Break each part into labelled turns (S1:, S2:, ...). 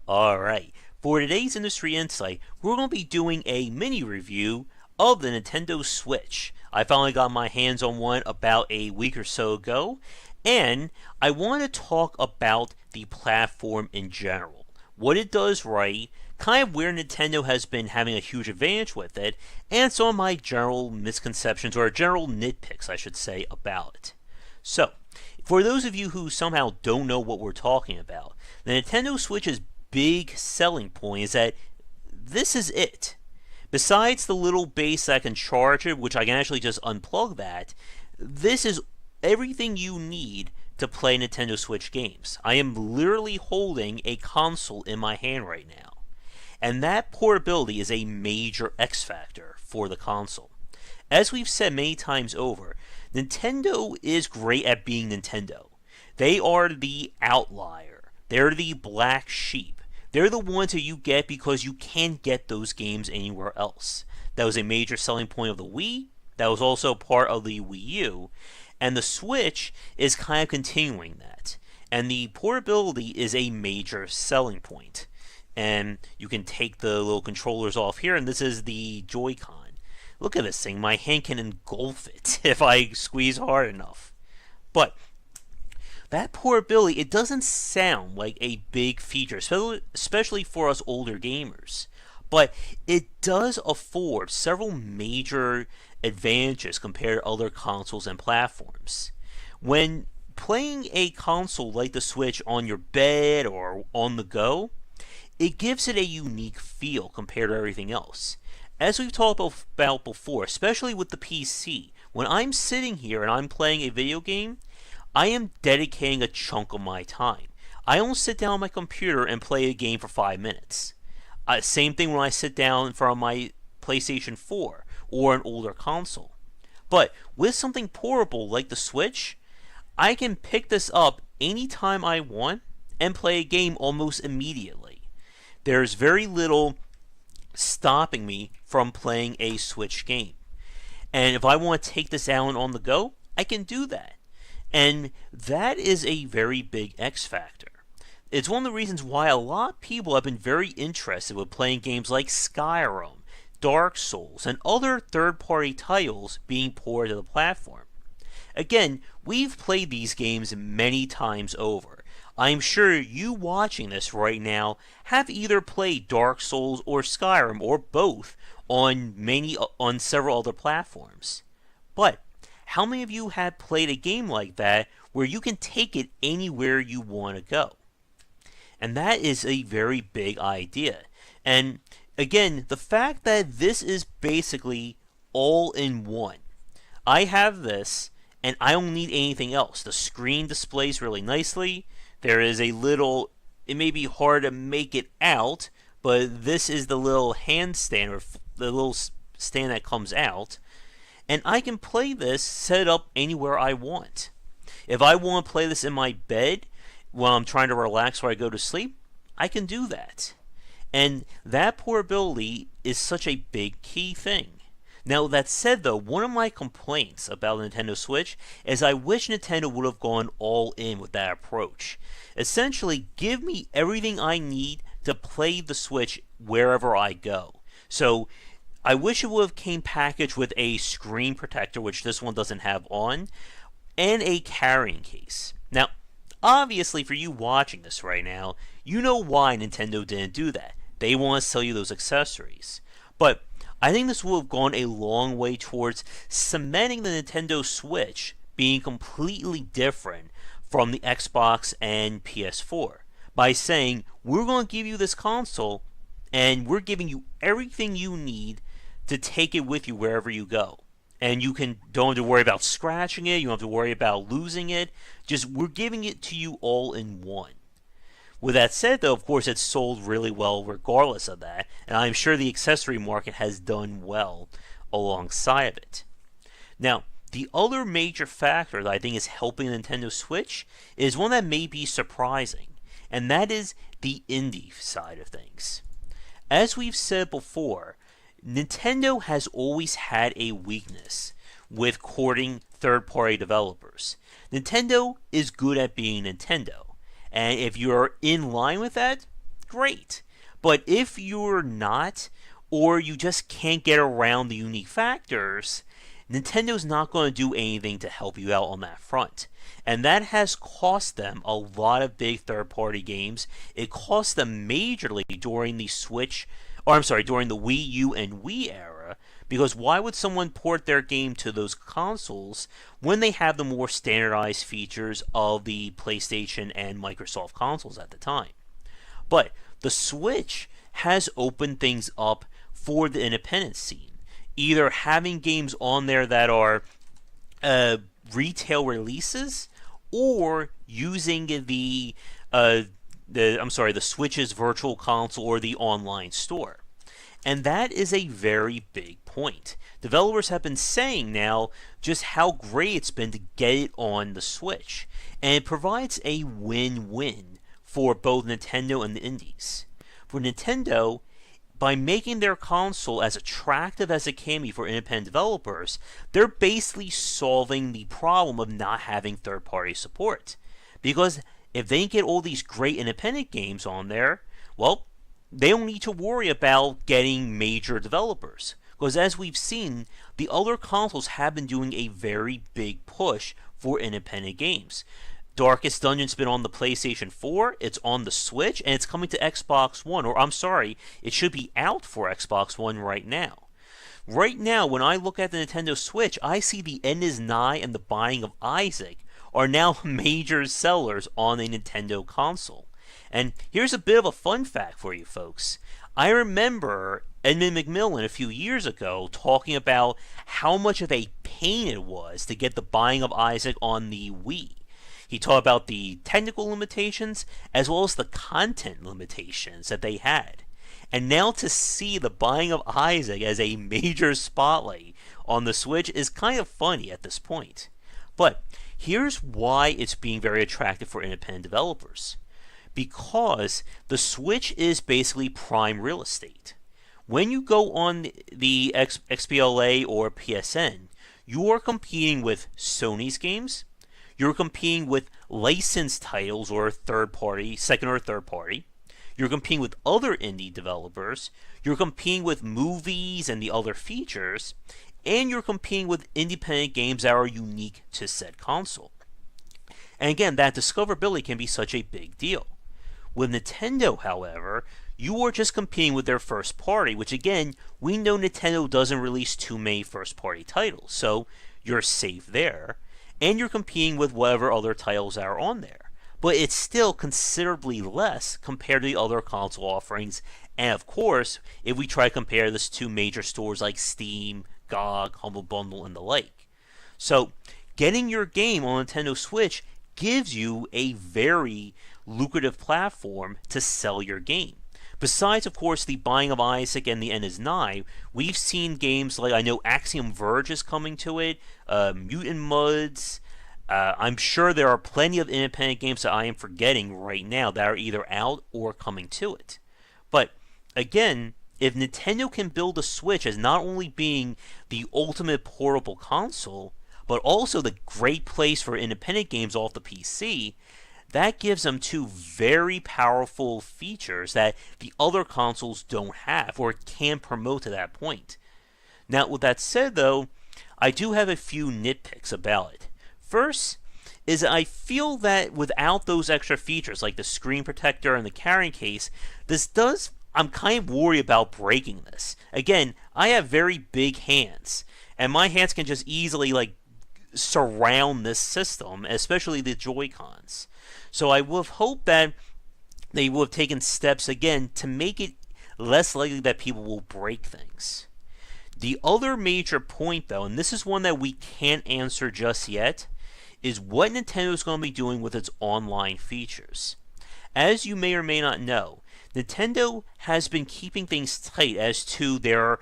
S1: Alright, for today's Industry Insight, we're going to be doing a mini review of the Nintendo Switch. I finally got my hands on one about a week or so ago, and I want to talk about the platform in general. What it does right, kind of where Nintendo has been having a huge advantage with it, and some of my general misconceptions, or general nitpicks, I should say, about it. So, for those of you who somehow don't know what we're talking about, the Nintendo Switch's big selling point is that this is it. Besides the little base that can charge it, which I can actually just unplug that, this is everything you need to play Nintendo Switch games. I am literally holding a console in my hand right now. And that portability is a major X factor for the console. As we've said many times over, Nintendo is great at being Nintendo. They are the outlier. They're the black sheep. They're the ones that you get because you can't get those games anywhere else. That was a major selling point of the Wii. That was also part of the Wii U. And the Switch is kind of continuing that. And the portability is a major selling point. And you can take the little controllers off here, and this is the Joy-Con. Look at this thing. My hand can engulf it if I squeeze hard enough. But that portability, it doesn't sound like a big feature, especially for us older gamers. But it does afford several major advantages compared to other consoles and platforms. When playing a console like the Switch on your bed or on the go, it gives it a unique feel compared to everything else. As we've talked about before, especially with the PC, when I'm sitting here and I'm playing a video game, I am dedicating a chunk of my time. I don't sit down on my computer and play a game for 5 minutes. Same thing when I sit down in front of my PlayStation 4 or an older console. But with something portable like the Switch, I can pick this up anytime I want and play a game almost immediately. There's very little stopping me from playing a Switch game. And if I want to take this out on the go, I can do that. And that is a very big X factor. It's one of the reasons why a lot of people have been very interested with playing games like Skyrim, Dark Souls, and other third-party titles being ported to the platform. Again, we've played these games many times over. I'm sure you watching this right now have either played Dark Souls or Skyrim or both on several other platforms. But how many of you have played a game like that where you can take it anywhere you want to go? And that is a very big idea. And again, the fact that this is basically all in one. I have this and I don't need anything else. The screen displays really nicely. There is a little, it may be hard to make it out, but this is the little handstand, or the little stand that comes out. And I can play this, set it up anywhere I want. If I want to play this in my bed while I'm trying to relax or I go to sleep, I can do that. And that portability is such a big key thing. Now, that said though, one of my complaints about the Nintendo Switch is I wish Nintendo would have gone all in with that approach. Essentially, give me everything I need to play the Switch wherever I go. So, I wish it would have came packaged with a screen protector, which this one doesn't have on, and a carrying case. Now, obviously for you watching this right now, you know why Nintendo didn't do that. They want to sell you those accessories. But I think this will have gone a long way towards cementing the Nintendo Switch being completely different from the Xbox and PS4 by saying, we're going to give you this console and we're giving you everything you need to take it with you wherever you go. And you don't have to worry about scratching it, you don't have to worry about losing it, just we're giving it to you all in one. With that said though, of course it's sold really well regardless of that, and I'm sure the accessory market has done well alongside of it. Now, the other major factor that I think is helping Nintendo Switch is one that may be surprising, and that is the indie side of things. As we've said before, Nintendo has always had a weakness with courting third-party developers. Nintendo is good at being Nintendo, and if you're in line with that, great. But if you're not, or you just can't get around the unique factors, Nintendo's not going to do anything to help you out on that front. And that has cost them a lot of big third-party games. It cost them majorly during the during the Wii U and Wii era, because why would someone port their game to those consoles when they have the more standardized features of the PlayStation and Microsoft consoles at the time? But the Switch has opened things up for the independent scene, either having games on there that are retail releases, or using the Switch's virtual console or the online store. And that is a very big point. Developers have been saying now just how great it's been to get it on the Switch, and it provides a win-win for both Nintendo and the indies. For Nintendo, by making their console as attractive as it can be for independent developers, they're basically solving the problem of not having third-party support. Because if they get all these great independent games on there, well, they don't need to worry about getting major developers. Because as we've seen, the other consoles have been doing a very big push for independent games. Darkest Dungeon's been on the PlayStation 4, it's on the Switch, and it's coming to Xbox One. It should be out for Xbox One right now. Right now, when I look at the Nintendo Switch, I see The End Is Nigh and The Binding of Isaac are now major sellers on a Nintendo console. And here's a bit of a fun fact for you folks. I remember Edmund McMillan a few years ago talking about how much of a pain it was to get The Binding of Isaac on the Wii. He talked about the technical limitations as well as the content limitations that they had. And now to see The Binding of Isaac as a major spotlight on the Switch is kind of funny at this point. But here's why it's being very attractive for independent developers. Because the Switch is basically prime real estate. When you go on the XBLA or PSN, you are competing with Sony's games, you're competing with licensed titles or second or third party. You're competing with other indie developers. You're competing with movies and the other features. And you're competing with independent games that are unique to said console. And again, that discoverability can be such a big deal. With Nintendo, however, you are just competing with their first party, which again, we know Nintendo doesn't release too many first party titles, so you're safe there. And you're competing with whatever other titles are on there. But it's still considerably less compared to the other console offerings. And of course, if we try to compare this to major stores like Steam, GOG, Humble Bundle, and the like. So, getting your game on Nintendo Switch gives you a very lucrative platform to sell your game. Besides, of course, The Binding of Isaac and The End Is Nigh, we've seen games like, I know Axiom Verge is coming to it, Mutant Mudds. I'm sure there are plenty of independent games that I am forgetting right now that are either out or coming to it. But, again, if Nintendo can build a Switch as not only being the ultimate portable console, but also the great place for independent games off the PC, that gives them two very powerful features that the other consoles don't have or can promote to that point. Now, with that said, though, I do have a few nitpicks about it. First is I feel that without those extra features like the screen protector and the carrying case, I'm kind of worried about breaking this. Again, I have very big hands, and my hands can just easily surround this system, especially the Joy-Cons. So I would have hoped that they would have taken steps again to make it less likely that people will break things. The other major point, though, and this is one that we can't answer just yet, is what Nintendo is going to be doing with its online features. As you may or may not know, Nintendo has been keeping things tight as to their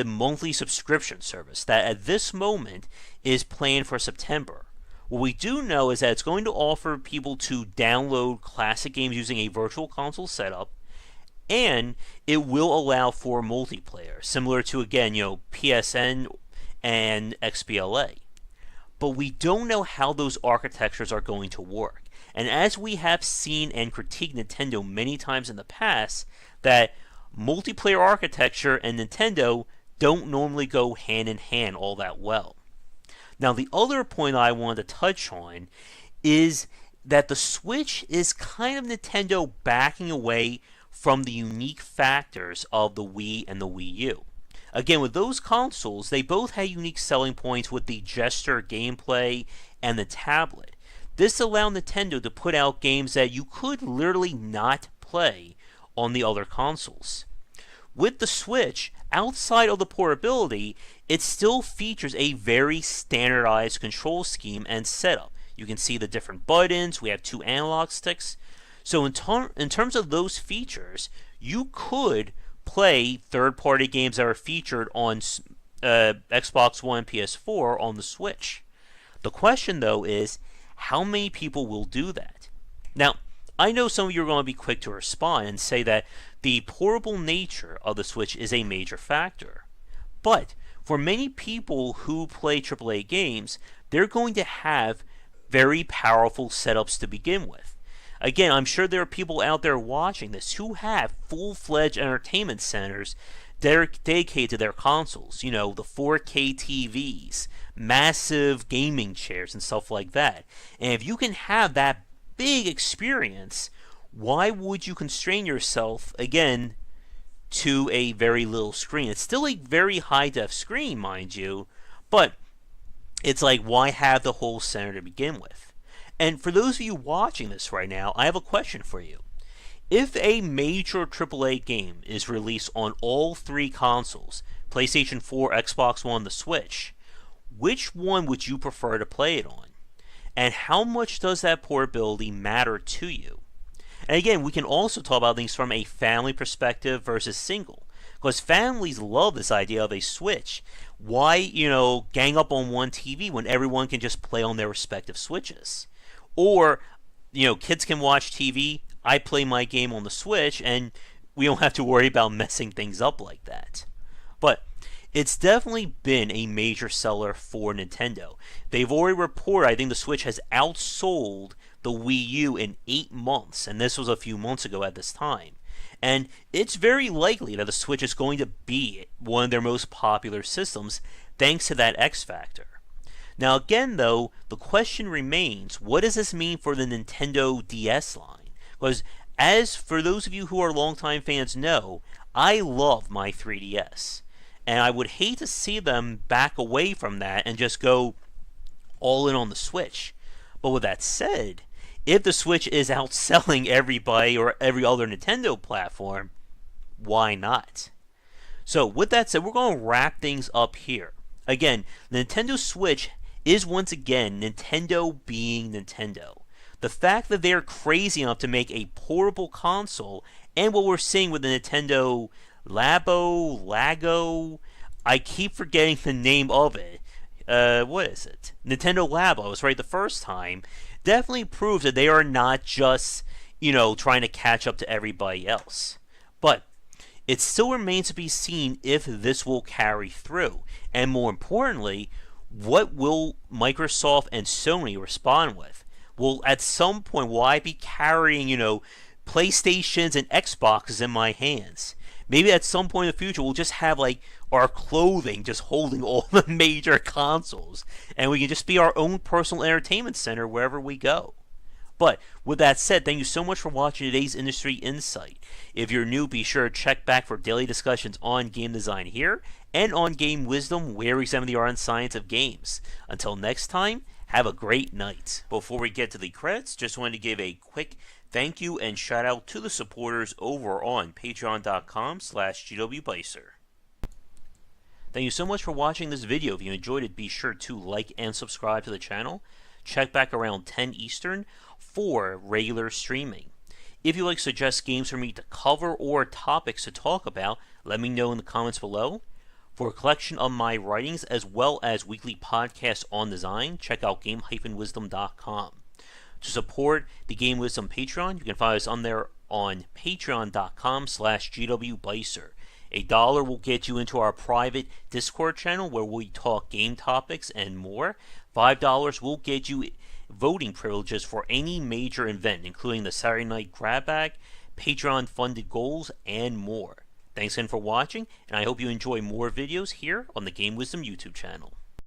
S1: monthly subscription service that at this moment is planned for September. What we do know is that it's going to offer people to download classic games using a virtual console setup, and it will allow for multiplayer, similar to, again, PSN and XBLA. but we don't know how those architectures are going to work. And as we have seen and critiqued Nintendo many times in the past, that multiplayer architecture and Nintendo don't normally go hand in hand all that well. Now, the other point I wanted to touch on is that the Switch is kind of Nintendo backing away from the unique factors of the Wii and the Wii U. Again, with those consoles, they both had unique selling points with the gesture gameplay and the tablet. This allowed Nintendo to put out games that you could literally not play on the other consoles. With the Switch, outside of the portability, it still features a very standardized control scheme and setup. You can see the different buttons, we have 2 analog sticks. So in terms of those features, you could play third-party games that are featured on Xbox One and PS4 on the Switch. The question, though, is how many people will do that? Now, I know some of you are going to be quick to respond and say that the portable nature of the Switch is a major factor. But for many people who play AAA games, they're going to have very powerful setups to begin with. Again, I'm sure there are people out there watching this who have full-fledged entertainment centers that are dedicated to their consoles. You know, the 4K TVs, massive gaming chairs, and stuff like that. And if you can have that big experience, why would you constrain yourself, again, to a very little screen? It's still a very high-def screen, mind you, but it's like, why have the whole center to begin with? And for those of you watching this right now, I have a question for you. If a major AAA game is released on all 3 consoles, PlayStation 4, Xbox One, the Switch, which one would you prefer to play it on? And how much does that portability matter to you? And again, we can also talk about things from a family perspective versus single. Because families love this idea of a Switch. Why, gang up on one TV when everyone can just play on their respective Switches? Or, kids can watch TV, I play my game on the Switch, and we don't have to worry about messing things up like that. But it's definitely been a major seller for Nintendo. They've already reported, I think the Switch has outsold the Wii U in 8 months, and this was a few months ago at this time. And it's very likely that the Switch is going to be one of their most popular systems, thanks to that X factor. Now again though, the question remains, what does this mean for the Nintendo DS line? Because as for those of you who are longtime fans know, I love my 3DS. And I would hate to see them back away from that and just go all in on the Switch. But with that said, if the Switch is outselling everybody or every other Nintendo platform, why not? So with that said, we're going to wrap things up here. Again, the Nintendo Switch is once again Nintendo being Nintendo. The fact that they're crazy enough to make a portable console, and what we're seeing with the Nintendo Lago, I keep forgetting the name of it. What is it? Nintendo Labo, I was right the first time. Definitely proves that they are not just, trying to catch up to everybody else. But it still remains to be seen if this will carry through. And more importantly, what will Microsoft and Sony respond with? Will at some point, will I be carrying, PlayStations and Xboxes in my hands? Maybe at some point in the future, we'll just have our clothing just holding all the major consoles, and we can just be our own personal entertainment center wherever we go. But with that said, thank you so much for watching today's Industry Insight. If you're new, be sure to check back for daily discussions on game design here and on Game Wisdom, where we examine the art and science of games. Until next time, have a great night. Before we get to the credits, just wanted to give a quick thank you and shout out to the supporters over on patreon.com/gwbicer. Thank you so much for watching this video. If you enjoyed it, be sure to like and subscribe to the channel. Check back around 10 Eastern for regular streaming. If you'd like to suggest games for me to cover or topics to talk about, let me know in the comments below. For a collection of my writings as well as weekly podcasts on design, check out game-wisdom.com. To support the Game Wisdom Patreon, you can find us on there on patreon.com/gwbicer. $1 will get you into our private Discord channel where we talk game topics and more. $5 will get you voting privileges for any major event, including the Saturday Night Grab Bag, Patreon-funded goals, and more. Thanks again for watching, and I hope you enjoy more videos here on the Game Wisdom YouTube channel.